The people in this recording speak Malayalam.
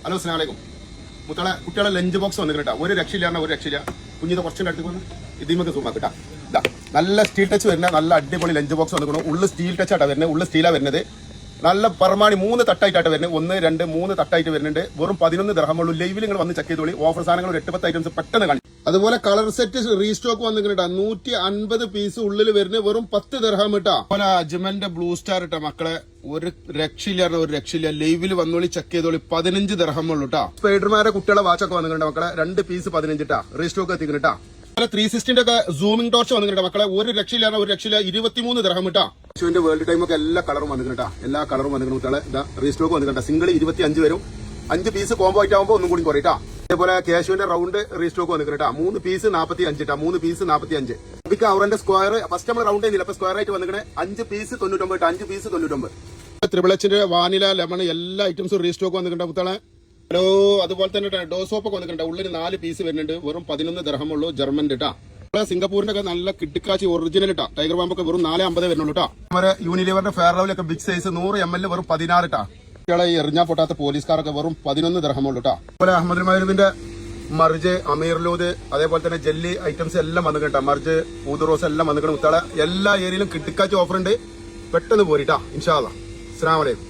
ഹലോ അസ്സലാമു അലൈക്കും. മുത്തളെ കുട്ടികളെ ലഞ്ച് ബോക്സ് വന്നിട്ടാ, ഒരു രക്ഷയില്ല, ഒരു രക്ഷയില്ല. കുഞ്ഞിത് കുറച്ചിൻ്റെ അടുത്ത് വന്ന് ഇതിമൊക്കെ സൂമാക്കിട്ടാ. ഇതാ നല്ല സ്റ്റീൽ ടച്ച് വരുന്ന നല്ല അടിപൊളി ലഞ്ച് ബോക്സ് വന്നിക്കണം. ഉള്ളു സ്റ്റീൽ ടച്ച് ആട്ടാ വരുന്നത്, ഉള്ളു സ്റ്റീലാണ് വരുന്നത്. നല്ല പറമാണി 3 തട്ടായിട്ടാണ് വരുന്നത്. 1, 2, 3 തട്ടായിട്ട് വരുന്നുണ്ട്. വെറും 11 ദിർഹമുള്ളൂ. ലൈവിൽ നിങ്ങൾ വന്ന് ചെക്ക് ചെയ്തോളി. ഓഫർ സാധനങ്ങൾ ഒരു 8-10 ഐറ്റംസ് പെട്ടെന്ന് കാണും. അതുപോലെ കളർ സെറ്റ് റീസ്റ്റോക്ക് വന്നിട്ടാ 150 പീസ് ഉള്ളിൽ വരുന്നത് വെറും 10 ദിർഹം ഇട്ടാ. അതുപോലെ അജ്മലിന്റെ ബ്ലൂ സ്റ്റാർ ഇട്ടാ മക്കളെ, ഒരു രക്ഷയില്ല, ഒരു രക്ഷയില്ല. ലൈവിൽ വന്നോളി, ചെക്ക് ചെയ്തോളി. 15 ദിർഹമുള്ളൂ ട്ടാ. സ്പൈഡർമാരെ കുട്ടികളെ വാച്ചൊക്കെ വന്നിട്ടുണ്ട് മക്കളെ, 2 പീസ് 15 ഇട്ടാ. റീസ്റ്റോക്ക് എത്തിക്കുന്നുട്ടാ. 360 ഒക്കെ സൂമിംഗ് ടോർച്ച് വന്നിട്ടുണ്ട് മക്കളെ, ഒരു രക്ഷയില്ല, ഒരു രക്ഷയില്ല. 23 ദിർഹം ഇട്ടാ. ന്റെ വേൾഡ് ടൈം ഒക്കെ എല്ലാ കളറും വന്നിട്ടാ, എല്ലാ കളറും വന്നിട്ടുണ്ട് കുട്ടികളെ. ഇതാ റീസ്റ്റോക്ക് വന്നിട്ടുണ്ട്. സിംഗിൾ 25 വരും. 5 പീസ് കോംബോ ആയിട്ട് ആകുമ്പോൾ ഒന്നും കൂടി കുറയിട്ടാ. അതേപോലെ കാശുവിന്റെ റൗണ്ട് റീസ്റ്റോക്ക് വന്നിട്ടാ. 3 പീസ് 45 ഇട്ടാ. 3 പീസ് 45. ഇതൊക്കെ അവരുടെ സ്ക്വയർ ഫസ്റ്റ് നമ്മൾ റൗണ്ട് ചെയ്യുന്നില്ല, അപ്പൊ സ്ക്വയർ ആയിട്ട് വന്നിട്ട് 5 പീസ് 99 ഇട്ടാ. 5 പീസ് 99. ത്രിബിളച്ചിന്റെ വാനില ലെമൺ എല്ലാ ഐറ്റംസും റീസ്റ്റോക്ക് വന്നിട്ടുണ്ട് കുട്ടികളെ. ഹലോ, അതുപോലെ തന്നെ ഡോ സോപ്പ് ഒക്കെ വന്നിട്ടുണ്ട്. ഉള്ളിൽ 4 പീസ് വരുന്നുണ്ട്. വെറും 11 ദിർഹമുള്ളൂ. ജർമ്മൻ ഇട്ടാ. സിംഗപ്പൂരിന്റെ ഒക്കെ നല്ല കിട്ടിക്കാച്ചി ഒറിജിനൽ ഇട്ടാ. ടൈഗർ പാമ്പൊക്കെ വെറും 450 വരുന്നുള്ളൂ ട്ടാ. യൂണിലിവറിന്റെ ഫെയർ ലവലൊക്കെ ബിഗ് സൈസ് 100 ml വെറും 16 ട്ടാ. കുട്ടികളെ എറിഞ്ഞാ പൊട്ടാത്ത പോലീസുകാരൊക്കെ വെറും 11 ദിർഹമുള്ളൂ ട്ടാ. അതുപോലെ അഹമ്മദ് മൈരുദിന്റെ മർജ്, അമീർലൂദ്, അതേപോലെ തന്നെ ജെല്ലി ഐറ്റംസ് എല്ലാം വന്നിട്ടാ. മർജ്, പൂതുറോസ് എല്ലാം വന്നിട്ട് കുട്ടികളെ എല്ലാ ഏരിയയിലും കിട്ടിക്കാച്ചി ഓഫർ ഉണ്ട്. പെട്ടെന്ന് പോരിട്ടാ ഇൻഷാ അല്ലാഹ്. അസ്സലാമു അലൈക്കും.